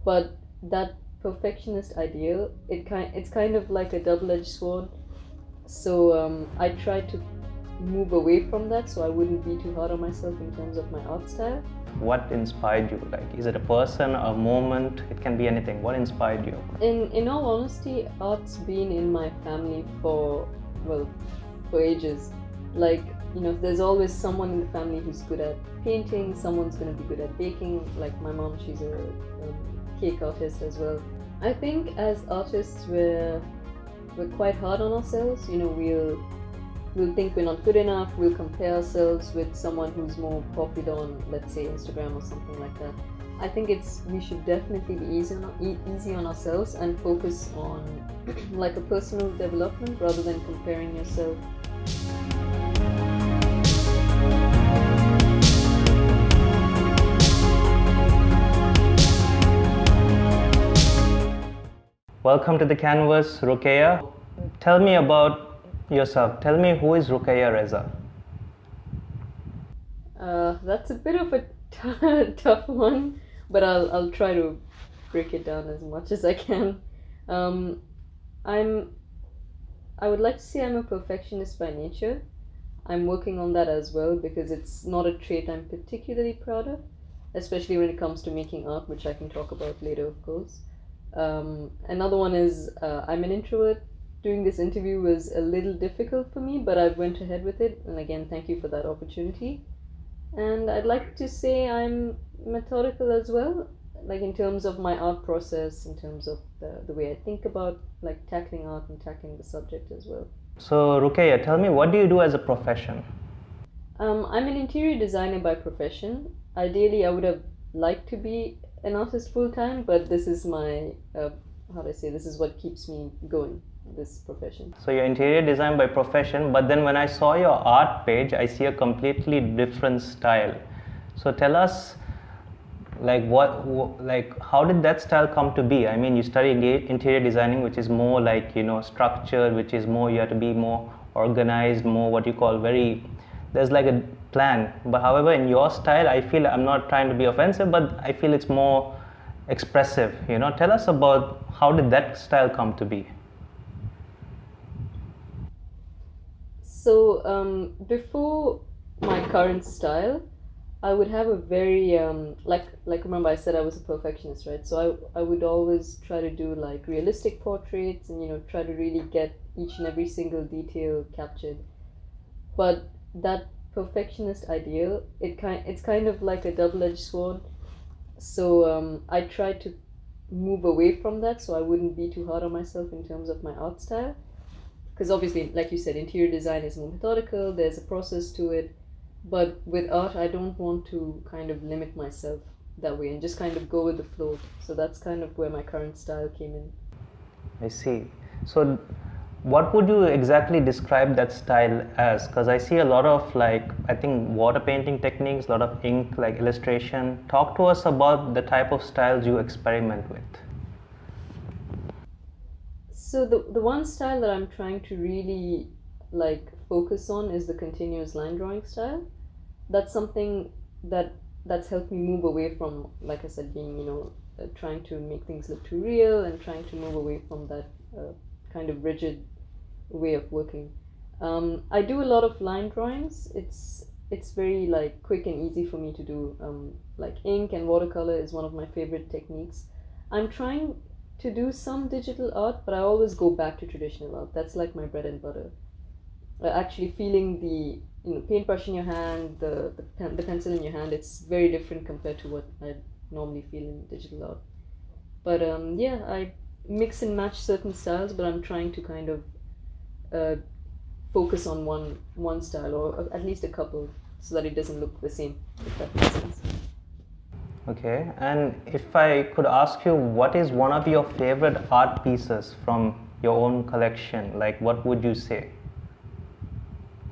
but that perfectionist ideal, it's kind of like a double-edged sword. So I try to move away from that, so I wouldn't be too hard on myself in terms of my art style. What inspired you? Like, is it a person, a moment? It can be anything. What inspired you? In all honesty, art's been in my family for ages. Like, there's always someone in the family who's good at painting, someone's going to be good at baking. Like my mom, she's a cake artist as well. I think as artists, we're quite hard on ourselves. We'll think we're not good enough. We'll compare ourselves with someone who's more popular on, let's say, Instagram or something like that. I think we should definitely be easy on ourselves and focus on like a personal development rather than comparing yourself. Welcome to the canvas, Ruqaiyya. Tell me about yourself. Tell me, who is Ruqaiyya Reza? That's a bit of a tough one, but I'll try to break it down as much as I can. I would like to say I'm a perfectionist by nature. I'm working on that as well because it's not a trait I'm particularly proud of, especially when it comes to making art, which I can talk about later, of course. Another one is I'm an introvert. Doing this interview was a little difficult for me, but I went ahead with it. And again, thank you for that opportunity. And I'd like to say I'm methodical as well, like in terms of my art process, in terms of the way I think about like tackling art and tackling the subject as well. So, Ruqaiyya, tell me, what do you do as a profession? I'm an interior designer by profession. Ideally, I would have liked to be an artist full time, but this is my this is what keeps me going, this profession. So you're interior design by profession, but then when I saw your art page, I see a completely different style. So tell us, like how did that style come to be? I mean, you study interior designing, which is more like, structured, which is more, you have to be more organized, more what you call there's like a plan. But however, in your style, I feel, I'm not trying to be offensive, but I feel it's more expressive. Tell us about how did that style come to be? So before my current style, I would have a very like remember I said I was a perfectionist, right? So I would always try to do like realistic portraits and try to really get each and every single detail captured. But that perfectionist ideal, it's kind of like a double-edged sword. So I try to move away from that so I wouldn't be too hard on myself in terms of my art style. Because obviously, like you said, interior design is more methodical, there's a process to it. But with art, I don't want to kind of limit myself that way and just kind of go with the flow. So that's kind of where my current style came in. I see. So what would you exactly describe that style as? Because I see a lot of I think water painting techniques, a lot of ink, like illustration. Talk to us about the type of styles you experiment with. So the one style that I'm trying to really focus on is the continuous line drawing style. That's something that's helped me move away from, like I said, being trying to make things look too real and trying to move away from that kind of rigid way of working. I do a lot of line drawings. It's very quick and easy for me to do. Like ink and watercolor is one of my favorite techniques. I'm trying to do some digital art, but I always go back to traditional art. That's like my bread and butter. Actually feeling the paintbrush in your hand, the pencil in your hand, it's very different compared to what I normally feel in digital art. But yeah, I mix and match certain styles, but I'm trying to kind of focus on one style, or at least a couple, so that it doesn't look the same, if that makes sense. Okay, and if I could ask you, what is one of your favorite art pieces from your own collection? Like, what would you say?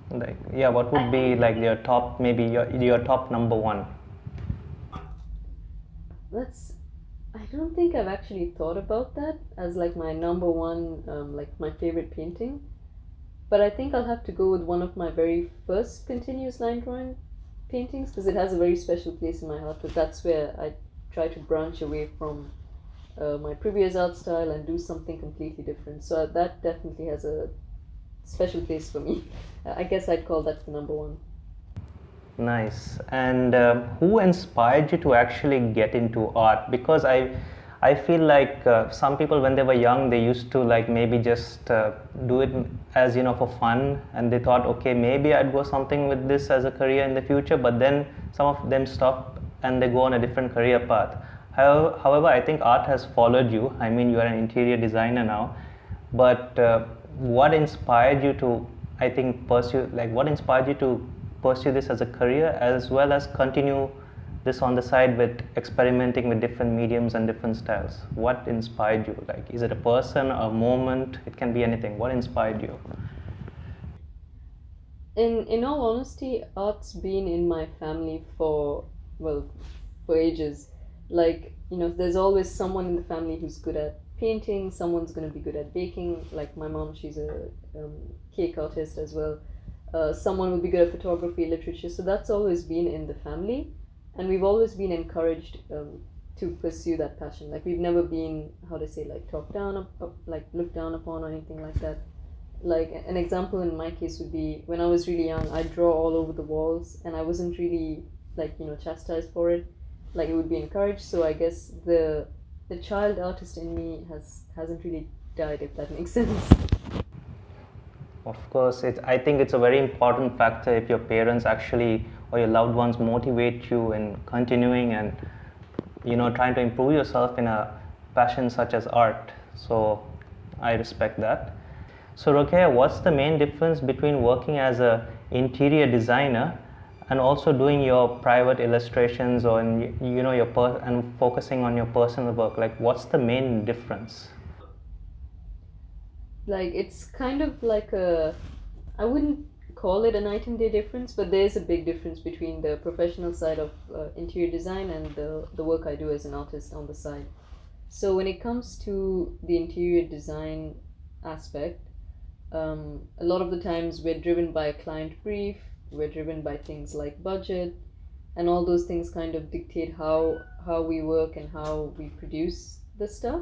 What would be like your top, maybe your top number one? I don't think I've actually thought about that as like my number one, like my favorite painting. But I think I'll have to go with one of my very first continuous line drawing paintings, because it has a very special place in my heart. But that's where I try to branch away from my previous art style and do something completely different. So that definitely has a special place for me. I guess I'd call that the number one. Nice. And who inspired you to actually get into art? Because I feel like some people when they were young they used to like maybe just do it as for fun, and they thought, okay, maybe I'd go something with this as a career in the future. But then some of them stop and they go on a different career path. However, I think art has followed you. I mean, you are an interior designer now, but what inspired you to, I think, pursue, like, what inspired you to pursue this as a career as well as continue this on the side with experimenting with different mediums and different styles? What inspired you? Like, is it a person, a moment? It can be anything. What inspired you? In all honesty, art's been in my family for, well, for ages. Like, there's always someone in the family who's good at painting, someone's going to be good at baking. Like my mom, she's a cake artist as well. Someone will be good at photography, literature. So that's always been in the family, and we've always been encouraged to pursue that passion. Like we've never been, how to say, like talked down, like looked down upon or anything like that. Like an example in my case would be when I was really young, I draw all over the walls, and I wasn't really like chastised for it. Like it would be encouraged. So I guess the child artist in me hasn't really died, if that makes sense. Of course, I think it's a very important factor if your parents actually or your loved ones motivate you in continuing and trying to improve yourself in a passion such as art. So I respect that. So Ruqaiyya, what's the main difference between working as a interior designer and also doing your private illustrations or and focusing on your personal work? Like, what's the main difference? Like it's kind of like I wouldn't call it a night and day difference, but there's a big difference between the professional side of interior design and the work I do as an artist on the side. So when it comes to the interior design aspect, a lot of the times we're driven by a client brief, we're driven by things like budget, and all those things kind of dictate how we work and how we produce the stuff.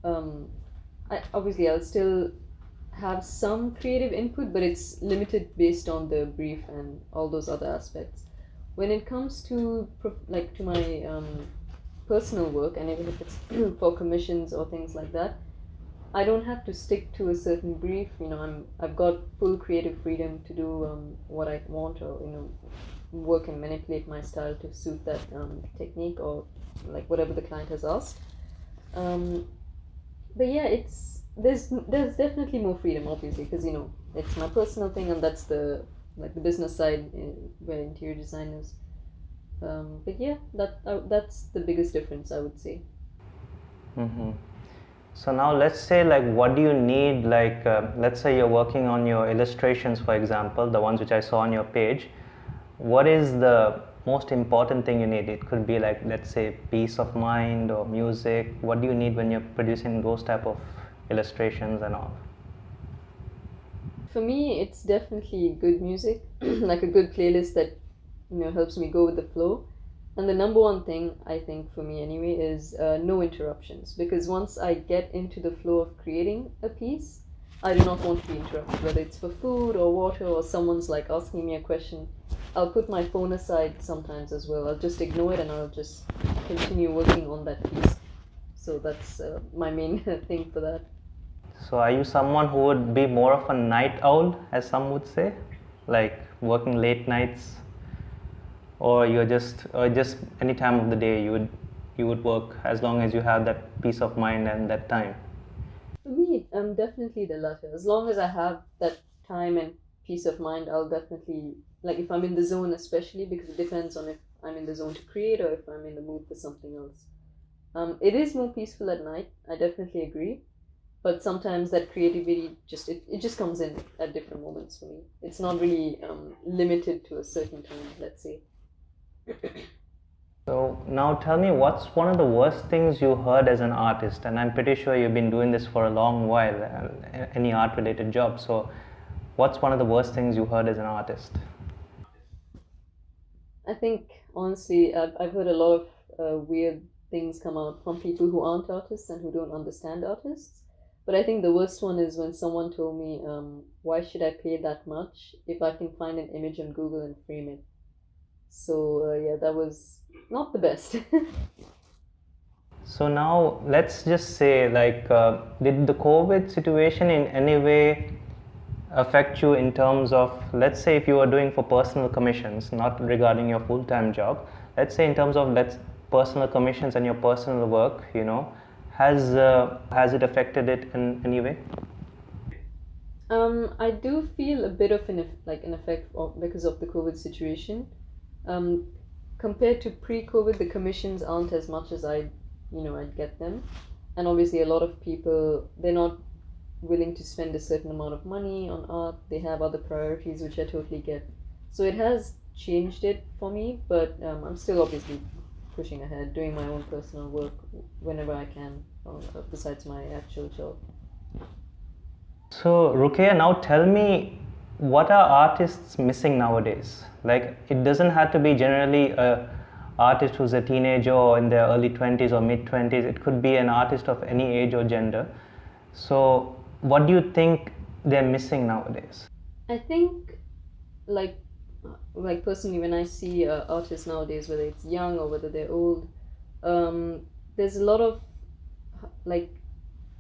um, I'll still have some creative input, but it's limited based on the brief and all those other aspects. When it comes to like to my personal work, and even if it's for commissions or things like that, I don't have to stick to a certain brief. I've got full creative freedom to do what I want, or work and manipulate my style to suit that technique or like whatever the client has asked. Um, but yeah, there's definitely more freedom, obviously, because it's my personal thing, and that's the business side where interior design is. But yeah, that's the biggest difference, I would say. Mm-hmm. So now let's say, like, what do you need? Like, let's say you're working on your illustrations, for example, the ones which I saw on your page. What is the most important thing you need? It could be like, let's say, peace of mind or music. What do you need when you're producing those type of illustrations and all? For me, it's definitely good music, like a good playlist that helps me go with the flow. And the number one thing, I think, for me anyway, is no interruptions. Because once I get into the flow of creating a piece, I do not want to be interrupted, whether it's for food or water or someone's like asking me a question. I'll put my phone aside sometimes as well. I'll just ignore it and I'll just continue working on that piece. So that's my main thing for that. So are you someone who would be more of a night owl, as some would say, like working late nights, or just any time of the day you would work as long as you have that peace of mind and that time? For me, I'm definitely the latter. As long as I have that time and peace of mind, I'll definitely, like, if I'm in the zone, especially because it depends on if I'm in the zone to create or if I'm in the mood for something else. It is more peaceful at night. I definitely agree. But sometimes that creativity it just comes in at different moments for me. It's not really limited to a certain time, let's say. So now tell me, what's one of the worst things you heard as an artist? And I'm pretty sure you've been doing this for a long while, any art related job. So what's one of the worst things you heard as an artist? I think honestly, I've heard a lot of weird things come out from people who aren't artists and who don't understand artists. But I think the worst one is when someone told me, why should I pay that much if I can find an image on Google and frame it? So yeah, that was not the best. So now let's just say, like, did the COVID situation in any way affect you in terms of, let's say, if you are doing for personal commissions, not regarding your full-time job, let's say in terms of personal commissions and your personal work, has it affected it in any way? I do feel a bit of an effect because of the COVID situation. Um, Compared to pre-COVID, the commissions aren't as much as I'd get them, and obviously a lot of people, they're not willing to spend a certain amount of money on art. They have other priorities, which I totally get. So it has changed it for me, but I'm still obviously pushing ahead, doing my own personal work whenever I can, besides my actual job. So, Ruqaiyya, now tell me, what are artists missing nowadays? Like, it doesn't have to be generally a artist who's a teenager or in their early 20s or mid 20s. It could be an artist of any age or gender. So, what do you think they're missing nowadays? I think, like, like personally, when I see artists nowadays, whether it's young or whether they're old, there's a lot of like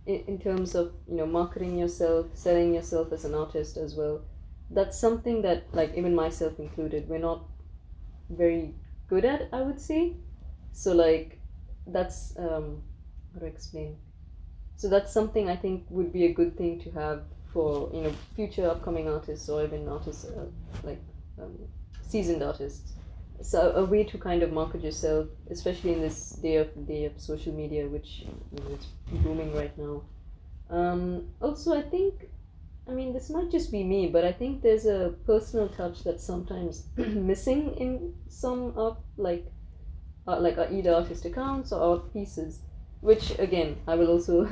in terms of marketing yourself, selling yourself as an artist as well. That's something that, like, even myself included, we're not very good at, I would say. So like that's how to explain. So that's something I think would be a good thing to have for future upcoming artists or even artists like um, seasoned artists. So a way to kind of market yourself, especially in this day of social media, which is booming right now. Also, I think, I mean, this might just be me, but I think there's a personal touch that's sometimes missing in some art, like either artist accounts or art pieces. Which again, I will also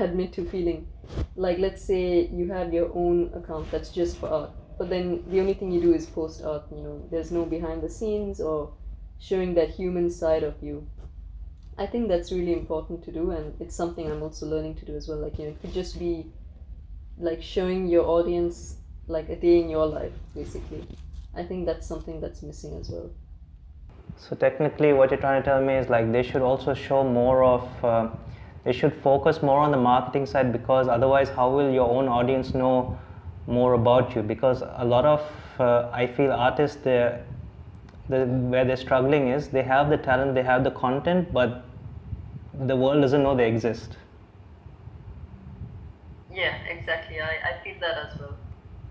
admit to feeling. Like, let's say you have your own account that's just for art, but then the only thing you do is post art. There's no behind the scenes or showing that human side of you. I think that's really important to do, and it's something I'm also learning to do as well. Like, it could just be like showing your audience like a day in your life, basically. I think that's something that's missing as well. So technically, what you're trying to tell me is, like, they should also show more of, they should focus more on the marketing side, because otherwise, how will your own audience know more about you? Because a lot of, I feel artists, where they're struggling is they have the talent, they have the content, but the world doesn't know they exist. Yeah, exactly. I feel that as well.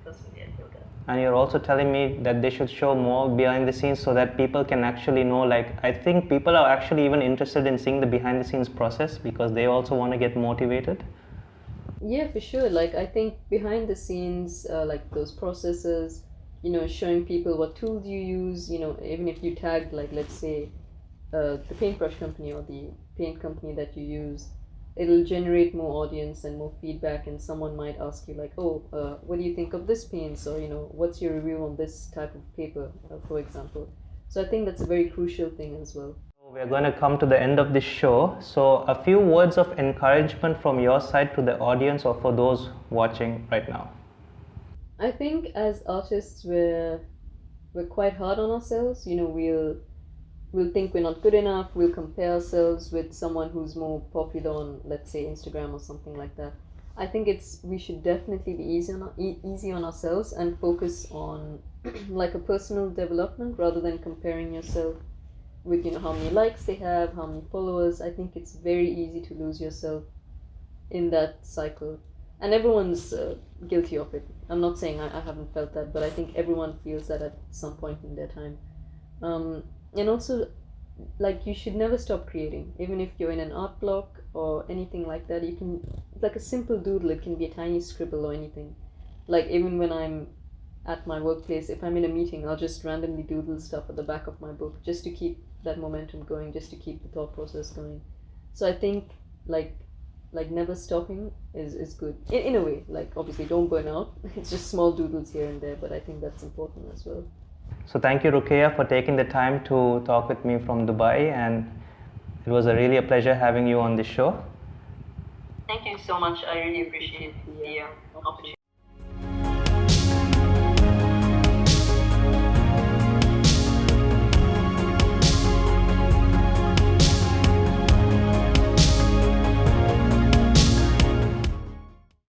Personally, I feel that. And you're also telling me that they should show more behind the scenes so that people can actually know. Like, I think people are actually even interested in seeing the behind the scenes process because they also want to get motivated. Yeah, for sure. Like, I think behind the scenes, like those processes, showing people what tools you use, even if you tagged, like, let's say, the paintbrush company or the paint company that you use, it'll generate more audience and more feedback, and someone might ask you, like, oh, what do you think of this paint? Or, what's your review on this type of paper, for example. So I think that's a very crucial thing as well. We're going to come to the end of this show. So, a few words of encouragement from your side to the audience or for those watching right now. I think as artists, we're quite hard on ourselves. We'll think we're not good enough. We'll compare ourselves with someone who's more popular on, let's say, Instagram or something like that. I think we should definitely be easy on ourselves and focus on like a personal development rather than comparing yourself with how many likes they have, how many followers. I think it's very easy to lose yourself in that cycle, and everyone's guilty of it. I'm not saying I haven't felt that, but I think everyone feels that at some point in their time. And also, like, you should never stop creating, even if you're in an art block or anything like that. You can, like, a simple doodle, it can be a tiny scribble or anything. Like, even when I'm at my workplace, if I'm in a meeting, I'll just randomly doodle stuff at the back of my book just to keep that momentum going, just to keep the thought process going. So I think, like never stopping is good in a way. Like, obviously don't burn out. It's just small doodles here and there, but I think that's important as well. So, thank you, Ruqaiyya, for taking the time to talk with me from Dubai, and It was really a pleasure having you on the show. Thank you so much. I really appreciate the opportunity.